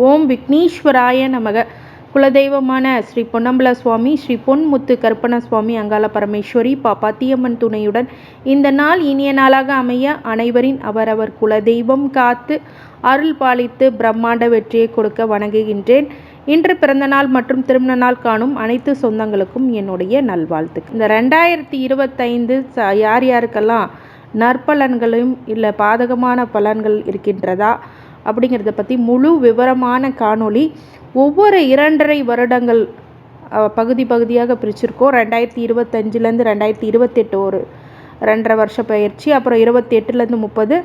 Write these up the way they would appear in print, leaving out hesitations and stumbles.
ஓம் விக்னேஸ்வராய நமக. குலதெய்வமான ஸ்ரீ பொன்னம்பல சுவாமி, ஸ்ரீ பொன்முத்து கருப்பண சுவாமி, அங்காள பரமேஸ்வரி, பாப்பாத்தியம்மன் துணையுடன் இந்த நாள் இனிய நாளாக அமைய அனைவரின் அவரவர் குலதெய்வம் காத்து அருள் பாலித்து பிரம்மாண்ட வெற்றியை கொடுக்க வணங்குகின்றேன். இன்று பிறந்தநாள் மற்றும் திருமண நாள் காணும் அனைத்து சொந்தங்களுக்கும் என்னுடைய நல்வாழ்த்து. இந்த 2025 யார் யாருக்கெல்லாம் நற்பலன்களும் இல்லை பாதகமான பலன்கள் இருக்கின்றதா அப்படிங்கிறத பற்றி முழு விவரமான காணொளி ஒவ்வொரு 2.5 வருடங்கள் பகுதியாக பிரிச்சிருக்கோம். 2025லேருந்து 2028 ஒரு 2.5 வருஷ பயிற்சி, அப்புறம் 28லேருந்து 30,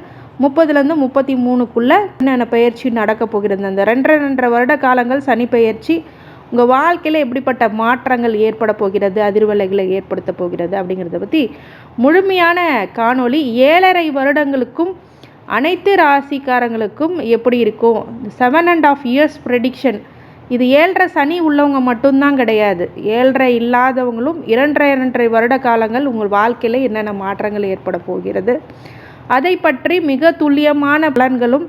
30லேருந்து 33க்குள்ளே என்னென்ன பயிற்சி நடக்க போகிறது. அந்த 2.5 வருட காலங்கள் சனி பயிற்சி உங்கள் வாழ்க்கையில் எப்படிப்பட்ட மாற்றங்கள் ஏற்பட போகிறது, அதிர்வலைகளை ஏற்படுத்த போகிறது அப்படிங்கிறத பற்றி முழுமையான காணொளி 7.5 வருடங்களுக்கும் அனைத்து ராசிக்காரங்களுக்கும் எப்படி இருக்கும். 7.5 இயர்ஸ் ப்ரெடிக்ஷன். இது 7.5 சனி உள்ளவங்க மட்டும்தான் கிடையாது, 7.5 இல்லாதவங்களும் 2.5 வருட காலங்கள் உங்கள் வாழ்க்கையில் என்னென்ன மாற்றங்கள் ஏற்பட போகிறது அதை பற்றி மிக துல்லியமான பலன்களும்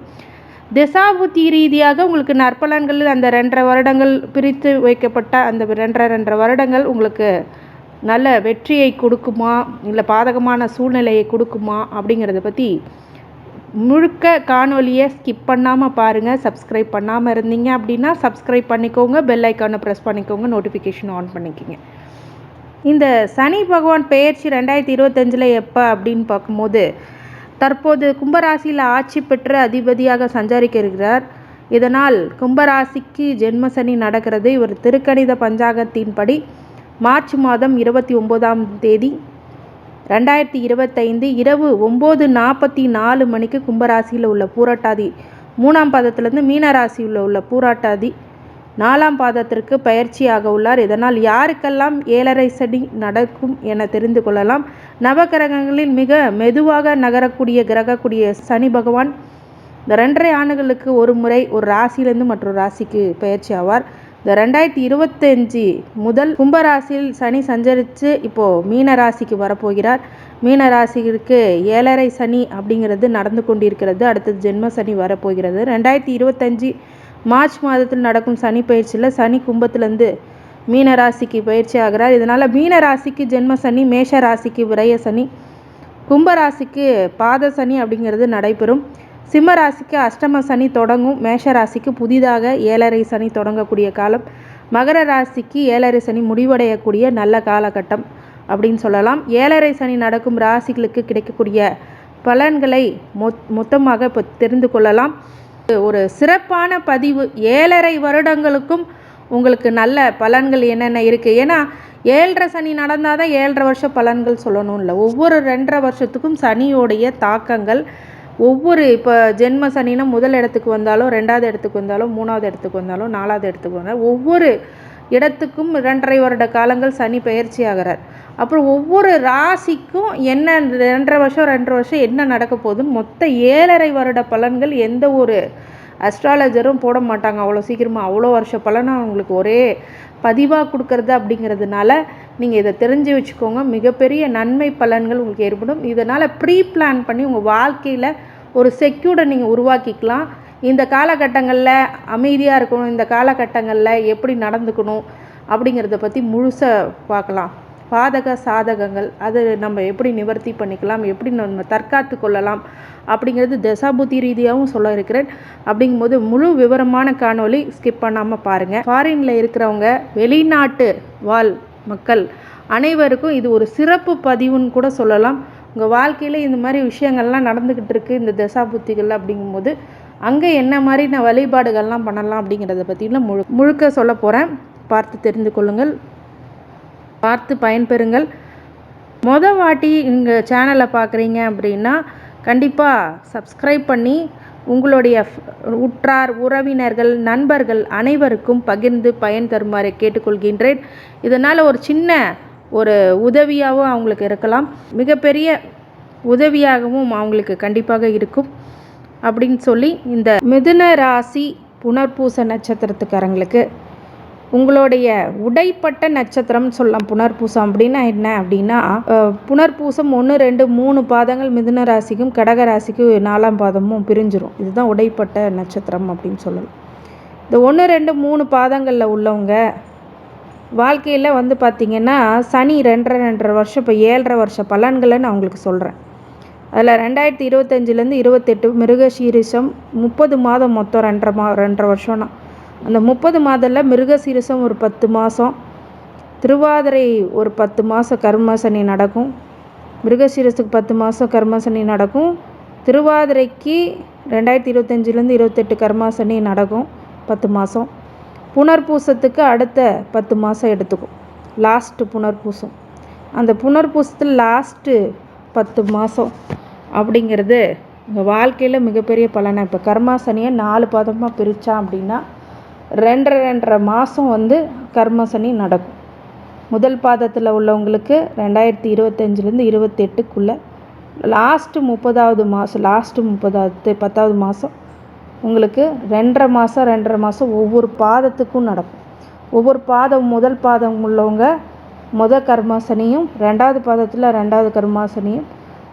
திசாபுத்தி ரீதியாக உங்களுக்கு நற்பலன்கள் அந்த 2.5 வருடங்கள் பிரித்து வைக்கப்பட்ட அந்த 2.5 வருடங்கள் உங்களுக்கு நல்ல வெற்றியை கொடுக்குமா இல்லை பாதகமான சூழ்நிலையை கொடுக்குமா அப்படிங்கிறத பற்றி முழுக்க காணொலியை ஸ்கிப் பண்ணாமல் பாருங்கள். சப்ஸ்கிரைப் பண்ணாமல் இருந்தீங்க அப்படின்னா சப்ஸ்கிரைப் பண்ணிக்கோங்க, பெல் ஐக்கானை ப்ரெஸ் பண்ணிக்கோங்க, நோட்டிஃபிகேஷன் ஆன் பண்ணிக்கோங்க. இந்த சனி பகவான் பெயர்ச்சி 2025 எப்போ அப்படின்னு பார்க்கும்போது தற்போது கும்பராசியில் ஆட்சி பெற்று அதிபதியாக சஞ்சரிக்க இருக்கிறார். இதனால் கும்பராசிக்கு ஜென்ம சனி நடக்கிறது. இவர் திருக்கணித பஞ்சாங்கத்தின்படி மார்ச் மாதம் 29ஆம் தேதி 2025 இரவு 9:44 மணிக்கு கும்பராசியில் உள்ள பூரட்டாதி 3ஆம் பாதத்திலிருந்து மீன ராசியில் உள்ள பூரட்டாதி 4ஆம் பாதத்திற்கு பயிற்சியாக உள்ளார். இதனால் யாருக்கெல்லாம் 7.5 சனி நடக்கும் என தெரிந்து கொள்ளலாம். நவகிரகங்களில் மிக மெதுவாக நகரக்கூடிய கிரகக்கூடிய சனி பகவான் இந்த 2.5 ஆண்டுகளுக்கு ஒரு முறை ஒரு ராசியிலிருந்து மற்றொரு ராசிக்கு பயிற்சி ஆவார். இந்த 2025 முதல் கும்பராசியில் சனி சஞ்சரித்து இப்போது மீன ராசிக்கு வரப்போகிறார். மீன ராசிக்கு 7.5 சனி அப்படிங்கிறது நடந்து கொண்டிருக்கிறது. அடுத்தது ஜென்ம சனி வரப்போகிறது. 2025 மார்ச் மாதத்தில் நடக்கும் சனி பயிற்சியில் சனி கும்பத்திலேருந்து மீன ராசிக்கு பயிற்சி ஆகிறார். இதனால் மீன ராசிக்கு ஜென்ம சனி, மேஷ ராசிக்கு விரய சனி, கும்பராசிக்கு பாத சனி அப்படிங்கிறது நடைபெறும். சிம்ம ராசிக்கு அஷ்டம சனி தொடங்கும். மேஷ ராசிக்கு புதிதாக 7.5 சனி தொடங்கக்கூடிய காலம். மகர ராசிக்கு 7.5 சனி முடிவடையக்கூடிய நல்ல காலகட்டம் அப்படின்னு சொல்லலாம். 7.5 சனி நடக்கும் ராசிகளுக்கு கிடைக்கக்கூடிய பலன்களை மொத்தமாக இப்போ தெரிந்து கொள்ளலாம். ஒரு சிறப்பான பதிவு. 7.5 வருடங்களுக்கும் உங்களுக்கு நல்ல பலன்கள் என்னென்ன இருக்குது. ஏன்னா 7.5 சனி நடந்தால் தான் 7.5 வருஷ பலன்கள் சொல்லணும் இல்லை. ஒவ்வொரு 2.5 வருஷத்துக்கும் சனியோடைய தாக்கங்கள் ஒவ்வொரு இப்போ ஜென்ம சனினா முதல் இடத்துக்கு வந்தாலும் 2வது இடத்துக்கு வந்தாலும் 3வது இடத்துக்கு வந்தாலும் 4வது இடத்துக்கு வந்தாலும் ஒவ்வொரு இடத்துக்கும் 2.5 வருட காலங்கள் சனி பயிற்சி ஆகிறார். அப்புறம் ஒவ்வொரு ராசிக்கும் என்ன 2.5 வருஷம் 2 வருஷம் என்ன நடக்க போகுதுன்னு மொத்த 7.5 வருட பலன்கள் எந்த ஒரு அஸ்ட்ராலஜரும் போட மாட்டாங்க அவ்வளோ சீக்கிரமாக. அவ்வளோ வருஷ பலனை உங்களுக்கு ஒரே பதிவாக கொடுக்கறது அப்படிங்கிறதுனால நீங்கள் இதை தெரிஞ்சு வச்சுக்கோங்க. மிகப்பெரிய நன்மை பலன்கள் உங்களுக்கு ஏற்படும். இதனால் ப்ரீ பிளான் பண்ணி உங்கள் வாழ்க்கையில் ஒரு செக்யூர்டை நீங்கள் உருவாக்கிக்கலாம். இந்த காலகட்டங்களில் அமைதியாக இருக்கணும், இந்த காலகட்டங்களில் எப்படி நடந்துக்கணும் அப்படிங்கிறத பற்றி முழுசாக பார்க்கலாம். பாதக சாதகங்கள் அது நம்ம எப்படி நிவர்த்தி பண்ணிக்கலாம், எப்படி நம்ம தற்காத்து கொள்ளலாம் அப்படிங்கிறது தசாபுத்தி ரீதியாகவும் சொல்ல இருக்கிறேன். அப்படிங்கும்போது முழு விவரமான காணொளி ஸ்கிப் பண்ணாமல் பாருங்கள். ஃபாரினில் இருக்கிறவங்க, வெளிநாட்டு வாழ் மக்கள் அனைவருக்கும் இது ஒரு சிறப்பு பதிவுன்னு கூட சொல்லலாம். உங்கள் வாழ்க்கையில் இந்த மாதிரி விஷயங்கள்லாம் நடந்துக்கிட்டு இருக்குது இந்த தசாபுத்திகள் அப்படிங்கும்போது அங்கே என்ன மாதிரி நான் வழிபாடுகள்லாம் பண்ணலாம் அப்படிங்கிறத பற்றிலாம் முழுக்க சொல்ல போகிறேன். பார்த்து தெரிந்து கொள்ளுங்கள், பார்த்து பயன்பெறுங்கள். வாட்டி எங்கள் சேனலை பார்க்குறீங்க அப்படின்னா கண்டிப்பாக சப்ஸ்கிரைப் பண்ணி உங்களுடைய உற்றார் உறவினர்கள் நண்பர்கள் அனைவருக்கும் பகிர்ந்து பயன் தருமாறு கேட்டுக்கொள்கின்றேன். இதனால் ஒரு சின்ன ஒரு உதவியாகவும் அவங்களுக்கு இருக்கலாம், மிகப்பெரிய உதவியாகவும் அவங்களுக்கு கண்டிப்பாக இருக்கும் அப்படின்னு சொல்லி இந்த மிதுன ராசி புனர்பூச நட்சத்திரத்துக்காரங்களுக்கு உங்களுடைய உடைப்பட்ட நட்சத்திரம்னு சொல்லலாம். புனர்பூசம் அப்படின்னா என்ன அப்படின்னா புனர்பூசம் 1, 2, 3 பாதங்கள் மிதுன ராசிக்கும் கடக ராசிக்கும் 4ஆம் பாதமும் பிரிஞ்சிரும். இதுதான் உடைப்பட்ட நட்சத்திரம் அப்படின்னு சொல்லலாம். இந்த 1, 2, 3 பாதங்களில் உள்ளவங்க வாழ்க்கையில் வந்து பார்த்திங்கன்னா சனி 2.5 வருஷம், இப்போ 7.5 வருஷ பலன்களை நான் உங்களுக்கு சொல்கிறேன். அதில் 2025லேருந்து 28 மிருகசீரிஷம் 30 மாதம், மொத்தம் 2.5 வருஷம்னா அந்த 30 மாதத்தில் மிருகசீரிஷம் ஒரு 10 மாதம், திருவாதிரை ஒரு 10 மாதம் கர்ம சனி நடக்கும். மிருகசீரிஷத்துக்கு 10 மாதம் கர்ம சனி நடக்கும். திருவாதிரைக்கு 2025லேருந்து 28 கர்மா சனி நடக்கும் 10 மாதம். புனர்பூசத்துக்கு அடுத்த 10 மாதம் எடுத்துக்கும், லாஸ்ட்டு புனர்பூசம். அந்த புனர்பூசத்தில் லாஸ்ட்டு 10 மாதம் அப்படிங்கிறது உங்கள் வாழ்க்கையில் மிகப்பெரிய பலனை. இப்போ கர்மா சனியை 4 பாதமாக பிரித்தான் அப்படின்னா 2.5 மாதம் வந்து கர்ம சனி நடக்கும். முதல் பாதத்தில் உள்ளவங்களுக்கு 2025லேருந்து 28க்குள்ளே லாஸ்ட்டு 30வது மாதம், லாஸ்ட்டு 10வது மாதம் உங்களுக்கு 2.5 மாதம் ஒவ்வொரு பாதத்துக்கும் நடக்கும். ஒவ்வொரு பாதம், முதல் பாதம் உள்ளவங்க முதல் கர்மாசனியும், 2வது பாதத்தில் 2வது கர்மாசனியும்,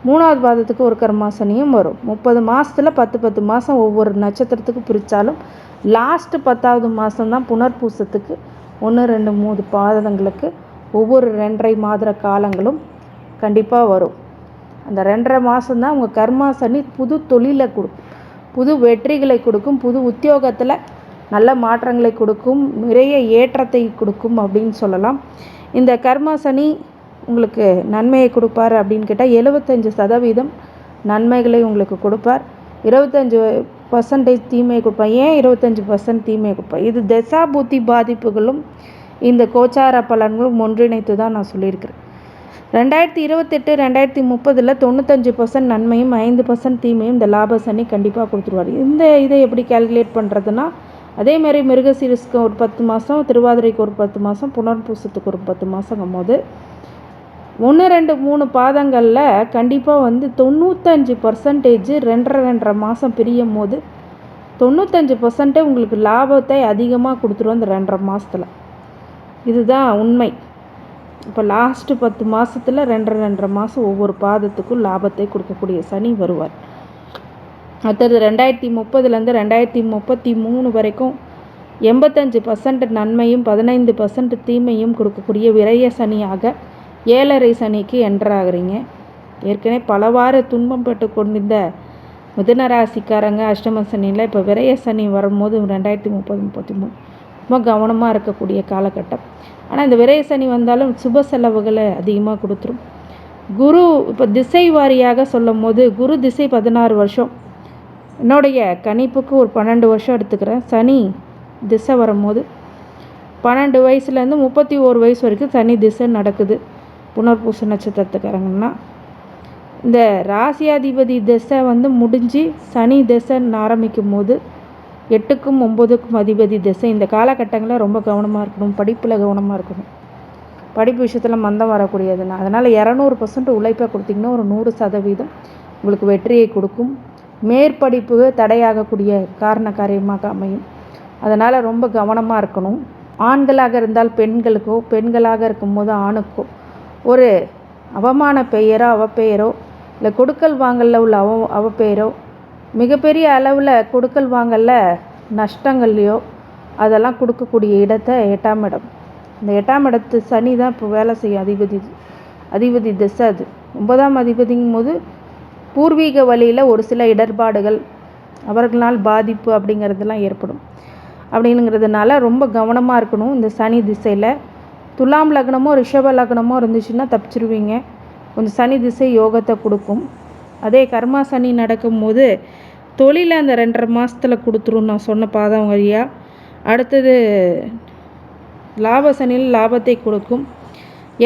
3வது பாதத்துக்கு ஒரு கர்மாசனியும் வரும். 30 மாதத்தில் 10 மாதம் ஒவ்வொரு நட்சத்திரத்துக்கு பிரித்தாலும் லாஸ்ட்டு 10வது மாதம் தான் புனர்பூசத்துக்கு 1, 2, 3 பாதங்களுக்கு ஒவ்வொரு 2.5 மாத காலங்களும் கண்டிப்பாக வரும். அந்த 2.5 மாதம் தான் உங்கள் கர்மாசனி புது தொழிலை கொடுக்கும், புது வெற்றிகளை கொடுக்கும், புது உத்தியோகத்தில் நல்ல மாற்றங்களை கொடுக்கும், நிறைய ஏற்றத்தை கொடுக்கும் அப்படின்னு சொல்லலாம். இந்த கர்மா சனி உங்களுக்கு நன்மையை கொடுப்பார் அப்படின்னு கேட்டால் 75% நன்மைகளை உங்களுக்கு கொடுப்பார், 25% தீமையை கொடுப்பார். ஏன் 25% தீமையை கொடுப்பார்? இது தசா புத்தி பாதிப்புகளும் இந்த கோச்சார பலன்களும் ஒன்றிணைத்து தான் நான் சொல்லியிருக்கிறேன். 2028 2030 95% நன்மையும் 5% தீமையும் இந்த லாப சனி கண்டிப்பாக கொடுத்துருவார். இதை எப்படி கால்குலேட் பண்ணுறதுன்னா, அதேமாதிரி மிருகசீரிஷுக்கு ஒரு 10 மாதம், திருவாதிரைக்கு ஒரு 10 மாதம், புனர்பூசத்துக்கு ஒரு 10 மாதங்கும் போது 1, 2, 3 பாதங்களில் கண்டிப்பாக வந்து 95% 2.5 மாதம் பிரியும் போது 95% உங்களுக்கு லாபத்தை அதிகமாக கொடுத்துருவோம் இந்த 2.5 மாதத்தில். இதுதான் உண்மை. இப்போ லாஸ்ட்டு 10 மாதத்தில் 2.5 மாதம் ஒவ்வொரு பாதத்துக்கும் லாபத்தை கொடுக்கக்கூடிய சனி வருவார். அடுத்தது 2030லேருந்து 2033 வரைக்கும் 85% நன்மையும் 15% தீமையும் கொடுக்கக்கூடிய விரய சனியாக 7.5 சனிக்கு என்ட்ராகிறீங்க. ஏற்கனவே பலவாறு துன்பம் பெற்று கொண்டிருந்த மிதுன ராசிக்காரங்க அஷ்டம சனியில் இப்போ விரய சனி வரும்போது 2030-33 ரொம்ப கவனமாக இருக்கக்கூடிய காலகட்டம். ஆனால் இந்த விரய சனி வந்தாலும் சுப செலவுகளை அதிகமாக கொடுத்துரும். குரு இப்போ திசை வாரியாக சொல்லும் போது குரு திசை 16 வருஷம், என்னுடைய கணிப்புக்கு ஒரு 12 வருஷம் எடுத்துக்கிறேன். சனி திசை வரும்போது 12 வயசுலேருந்து 31 வயசு வரைக்கும் சனி திசை நடக்குது. புனர்பூச நட்சத்திரத்துக்காரங்கன்னா இந்த ராசியாதிபதி திசை வந்து முடிஞ்சு சனி திசை ஆரம்பிக்கும் போது 8க்கும் 9க்கும் அதிபதி திசை. இந்த காலகட்டங்களில் ரொம்ப கவனமாக இருக்கணும், படிப்பில் கவனமாக இருக்கணும், படிப்பு விஷயத்தில் மந்தம் வரக்கூடியதுன்னா. அதனால் 200% உழைப்பை கொடுத்திங்கன்னா ஒரு 100% உங்களுக்கு வெற்றியை கொடுக்கும். மேற்படிப்பு தடையாகக்கூடிய காரண காரியமாக அமையும். அதனால் ரொம்ப கவனமாக இருக்கணும். ஆண்களாக இருந்தால் பெண்களுக்கோ, பெண்களாக இருக்கும்போது ஆணுக்கோ ஒரு அவமான பெயரோ அவப்பெயரோ இல்லை கொடுக்கல் வாங்கலில் உள்ள அவப்பெயரோ மிகப்பெரிய அளவில் கொடுக்கல் வாங்கலில் நஷ்டங்கள்லையோ அதெல்லாம் கொடுக்கக்கூடிய இடத்தை 8ஆம் இடம். இந்த 8ஆம் இடத்து சனி தான் இப்போ வேலை செய்யும் அதிபதி திசை. அது 9ஆம் அதிபதிங்கும் போது பூர்வீக வழியில் ஒரு சில இடர்பாடுகள், அவர்களால் பாதிப்பு அப்படிங்கிறதுலாம் ஏற்படும். அப்படிங்கிறதுனால ரொம்ப கவனமாக இருக்கணும் இந்த சனி திசையில். துலாம் லக்னமோ ரிஷப லக்னமோ இருந்துச்சுன்னா தப்பிச்சிருவீங்க. கொஞ்சம் சனி திசை யோகத்தை கொடுக்கும். அதே கர்மா சனி நடக்கும்போது தொழிலை அந்த 2.5 மாதத்தில் கொடுத்துரும் நான் சொன்ன பாதம் வழியாக. அடுத்தது லாப சனியில் லாபத்தை கொடுக்கும்.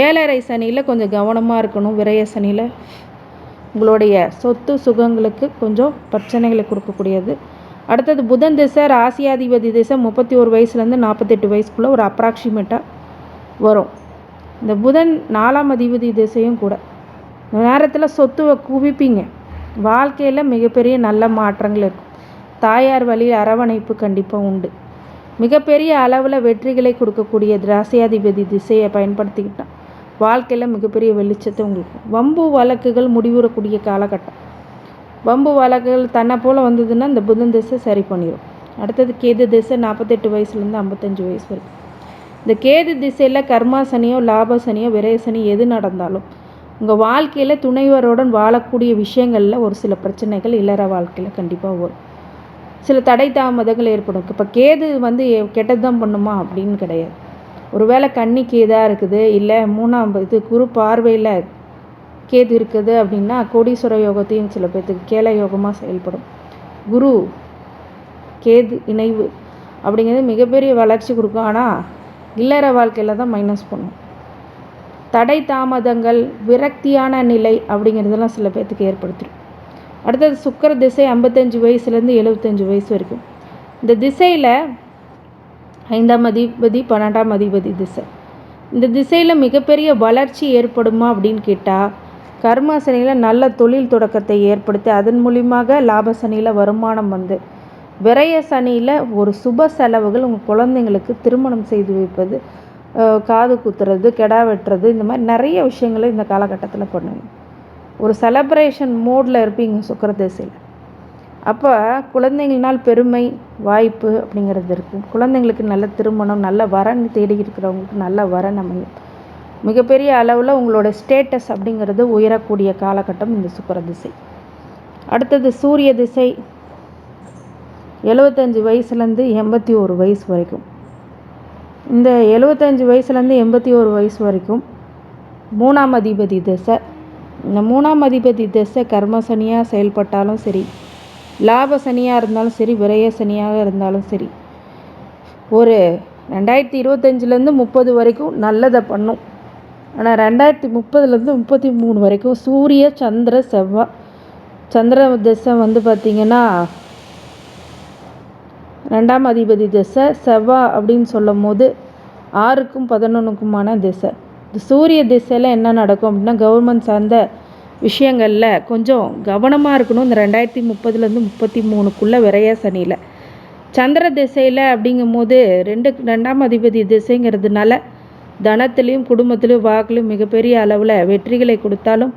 7.5 சனியில் கொஞ்சம் கவனமாக இருக்கணும். விரய சனியில் உங்களுடைய சொத்து சுகங்களுக்கு கொஞ்சம் பிரச்சனைகளை கொடுக்கக்கூடியது. அடுத்தது புதன் திசை ராசியாதிபதி திசை 31 வயசுலேருந்து 48 வயசுக்குள்ளே ஒரு அப்ராக்சிமேட்டாக வரும். இந்த புதன் 4ஆம் அதிபதி திசையும் கூட. இந்த நேரத்தில் சொத்துவை குவிப்பீங்க. வாழ்க்கையில் மிகப்பெரிய நல்ல மாற்றங்கள் இருக்கும். தாயார் வழியில் அரவணைப்பு கண்டிப்பாக உண்டு. மிகப்பெரிய அளவில் வெற்றிகளை கொடுக்கக்கூடிய ராசியாதிபதி திசையை பயன்படுத்திக்கிட்டால் வாழ்க்கையில் மிகப்பெரிய வெளிச்சத்தை உங்களுக்கு. வம்பு வழக்குகள் முடிவுறக்கூடிய காலகட்டம். வம்பு வழக்குகள் தன்னை போல் வந்ததுன்னா இந்த புதன் திசை சரி பண்ணிடும். அடுத்தது கேது திசை 48 வயசுலேருந்து 55 வயசு வரைக்கும். இந்த கேது திசையில் கர்மா சனியோ லாப சனியோ விரய சனி எது நடந்தாலும் உங்கள் வாழ்க்கையில் துணைவருடன் வாழக்கூடிய விஷயங்களில் ஒரு சில பிரச்சனைகள் இல்லற வாழ்க்கையில் கண்டிப்பாக வரும். சில தடை தாமதங்கள் ஏற்படும். இப்போ கேது கெட்டது தான் பண்ணுமா அப்படின்னு கிடையாது. ஒரு வேளை கன்னி கேதாக இருக்குது, இல்லை 3ஆம் குரு பார்வையில் கேது இருக்குது அப்படின்னா கோடீஸ்வர யோகத்தையும் சில பேர்த்துக்கு கேள யோகமாக செயல்படும். குரு கேது இணைவு அப்படிங்கிறது மிகப்பெரிய வளர்ச்சி கொடுக்கும். ஆனால் இல்லற வாழ்க்கையில் தான் மைனஸ் பண்ணும். தடை தாமதங்கள் விரக்தியான நிலை அப்படிங்கிறதெல்லாம் சில பேர்த்துக்கு ஏற்படுத்திடும். அடுத்தது சுக்கிர திசை 55 வயசுலேருந்து 75 வயசு வரைக்கும். இந்த திசையில் 5ஆம் அதிபதி 12ஆம் அதிபதி திசை. இந்த திசையில் மிகப்பெரிய வளர்ச்சி ஏற்படுமா அப்படின்னு கேட்டால் கர்ம சனியில் நல்ல தொழில் தொடக்கத்தை ஏற்படுத்தி அதன் மூலியமாக லாப சனியில் வருமானம் விரய சனியில் ஒரு சுப செலவுகள் உங்கள் குழந்தைங்களுக்கு திருமணம் செய்து வைப்பது, காது குத்துறது, கெடா வெட்டுறது, இந்த மாதிரி நிறைய விஷயங்களை இந்த காலகட்டத்தில் பண்ணுவீங்க. ஒரு செலப்ரேஷன் மோடில் இருப்பீங்க சுக்கிர திசையில். அப்போ குழந்தைங்களால் பெருமை வாய்ப்பு அப்படிங்கிறது இருக்கும். குழந்தைங்களுக்கு நல்ல திருமணம், நல்ல வரன் தேடி இருக்கிறவங்களுக்கு நல்ல வரன் அமையும். மிகப்பெரிய அளவில் உங்களோட ஸ்டேட்டஸ் அப்படிங்கிறது உயரக்கூடிய காலகட்டம் இந்த சுக்கிர திசை. அடுத்தது சூரிய திசை 75 வயசுலேருந்து 81 வயசு வரைக்கும். இந்த 75 வயசுலேருந்து 81 வயசு வரைக்கும் 3ஆம் அதிபதி திசை. இந்த 3ஆம் அதிபதி திசை கர்ம சனியாக செயல்பட்டாலும் சரி, லாப சனியாக இருந்தாலும் சரி, விரய சனியாக இருந்தாலும் சரி, ஒரு 2025லேருந்து 30 வரைக்கும் நல்லதை பண்ணும். ஆனால் 2030லேருந்து 33 வரைக்கும் சூரிய சந்திர செவ்வாய் சந்திர திசை பார்த்திங்கன்னா 2ஆம் அதிபதி திசை. செவ்வாய் அப்படின்னு சொல்லும் போது 6க்கும் 11க்குமான திசை. இந்த சூரிய திசையில் என்ன நடக்கும் அப்படின்னா கவர்மெண்ட் சார்ந்த விஷயங்களில் கொஞ்சம் கவனமாக இருக்கணும். இந்த 2030லேருந்து 33க்குள்ளே விரய சனியில். சந்திர திசையில் அப்படிங்கும் போது 2ஆம் அதிபதி திசைங்கிறதுனால தனத்திலையும் குடும்பத்திலையும் வாக்குலையும் மிகப்பெரிய அளவில் வெற்றிகளை கொடுத்தாலும்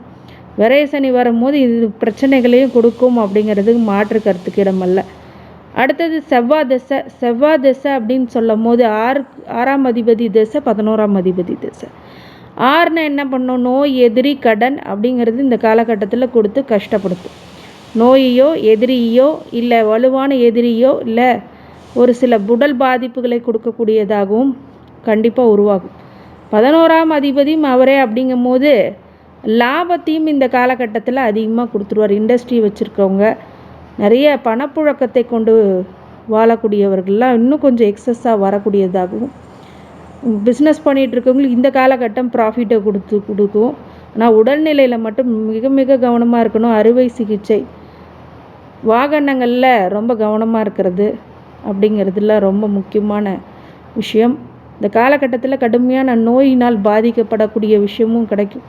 விரய சனி வரும்போது இது பிரச்சனைகளையும் கொடுக்கும் அப்படிங்கிறதுக்கு மாற்று கருத்துக்கு இடமல்ல. அடுத்தது செவ்வாய் திசை. செவ்வாய் திசை அப்படின்னு சொல்லும் போது 6ஆம் அதிபதி திசை 11ஆம் அதிபதி திசை. 6னா என்ன பண்ணும்? நோய், எதிரி, கடன் அப்படிங்கிறது இந்த காலகட்டத்தில் கொடுத்து கஷ்டப்படுத்தும். நோயையோ எதிரியோ இல்லை வலுவான எதிரியோ இல்லை ஒரு சில உடல் பாதிப்புகளை கொடுக்கக்கூடியதாகவும் கண்டிப்பாக உருவாகும். 11ஆம் அதிபதியும் அவரே அப்படிங்கும் போது லாபத்தையும் இந்த காலகட்டத்தில் அதிகமாக கொடுத்துருவார். இண்டஸ்ட்ரி வச்சுருக்கவங்க, நிறைய பணப்புழக்கத்தை கொண்டு வாழக்கூடியவர்கள்லாம் இன்னும் கொஞ்சம் எக்ஸஸாக வரக்கூடியதாகவும், பிஸ்னஸ் பண்ணிகிட்ருக்கவங்களுக்கு இந்த காலகட்டம் ப்ராஃபிட்டை கொடுக்கும். ஆனால் உடல்நிலையில் மட்டும் மிக மிக கவனமாக இருக்கணும். அறுவை சிகிச்சை, வாகனங்களில் ரொம்ப கவனமாக இருக்கிறது அப்படிங்கிறதுல ரொம்ப முக்கியமான விஷயம். இந்த காலகட்டத்தில் கடுமையான நோயினால் பாதிக்கப்படக்கூடிய விஷயமும் கிடைக்கும்.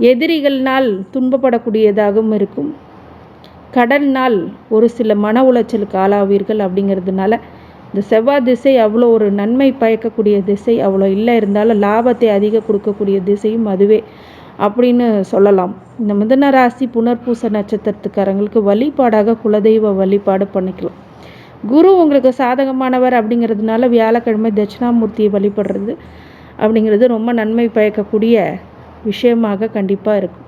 எதிரிகள்னால் துன்பப்படக்கூடியதாகவும் இருக்கும். கடனால் ஒரு சில மன உளைச்சலுக்கு ஆளாவீர்கள். அப்படிங்கிறதுனால இந்த செவ்வாய் திசை அவ்வளோ ஒரு நன்மை பயக்கக்கூடிய திசை அவ்வளோ இல்லை, இருந்தாலும் லாபத்தை அதிக கொடுக்கக்கூடிய திசையும் அதுவே அப்படின்னு சொல்லலாம். இந்த மிதுன ராசி புனர்பூச நட்சத்திரத்துக்காரங்களுக்கு வழிபாடாக குலதெய்வ வழிபாடு பண்ணிக்கலாம். குரு உங்களுக்கு சாதகமானவர் அப்படிங்கிறதுனால வியாழக்கிழமை தட்சிணாமூர்த்தியை வழிபடுறது அப்படிங்கிறது ரொம்ப நன்மை பயக்கக்கூடிய விஷயமாக கண்டிப்பாக இருக்கும்.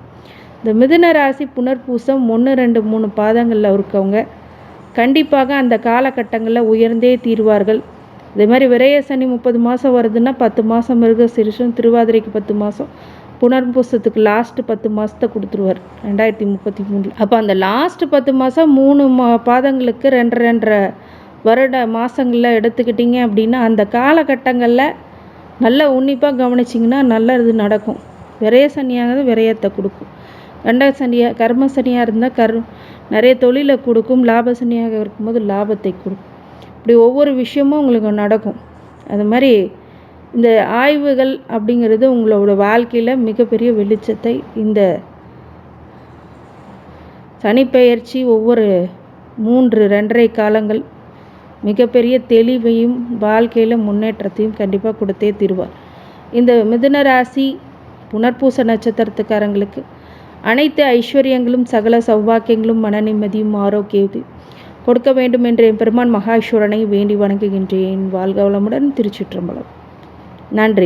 இந்த மிதுன ராசி புனர்பூசம் 1, 2, 3 பாதங்களில் இருக்கவங்க கண்டிப்பாக அந்த காலகட்டங்களில் உயர்ந்தே தீர்வார்கள். இதே மாதிரி விரய சனி 30 மாதம் வருதுன்னா 10 மாதம் மிருகசீரிஷம், திருவாதிரைக்கு 10 மாதம், புனர்பூசத்துக்கு லாஸ்ட்டு 10 மாதத்தை கொடுத்துருவார் 2033. அப்போ அந்த லாஸ்ட்டு 10 மாதம் 3 பாதங்களுக்கு 2.5 வருட மாதங்களில் எடுத்துக்கிட்டிங்க அப்படின்னா அந்த காலகட்டங்களில் நல்லா உன்னிப்பாக கவனிச்சிங்கன்னா நல்லது நடக்கும். விரய சனியானது விரயத்தை கொடுக்கும். கர்ம சனியாக இருந்தால் நிறைய தொழிலை கொடுக்கும். லாப சனியாக இருக்கும்போது லாபத்தை கொடுக்கும். இப்படி ஒவ்வொரு விஷயமும் உங்களுக்கு நடக்கும். அது மாதிரி இந்த ஆய்வுகள் அப்படிங்கிறது உங்களோட வாழ்க்கையில் மிகப்பெரிய வெளிச்சத்தை இந்த சனிப்பெயர்ச்சி ஒவ்வொரு 2.5 காலங்கள் மிகப்பெரிய தெளிவையும் வாழ்க்கையில் முன்னேற்றத்தையும் கண்டிப்பாக கொடுத்தே தீர்வார். இந்த மிதுன ராசி புனர்பூச நட்சத்திரத்துக்காரங்களுக்கு அனைத்து ஐஸ்வர்யங்களும் சகல சௌபாக்கியங்களும் மன நிம்மதியும் ஆரோக்கியத்தையும் கொடுக்க வேண்டும் என்று என் பெருமான் மகாஈஸ்வரனை வேண்டி வணங்குகின்றேன். வாழ்க வளமுடன். திருச்சிற்றம்பலம். நன்றி.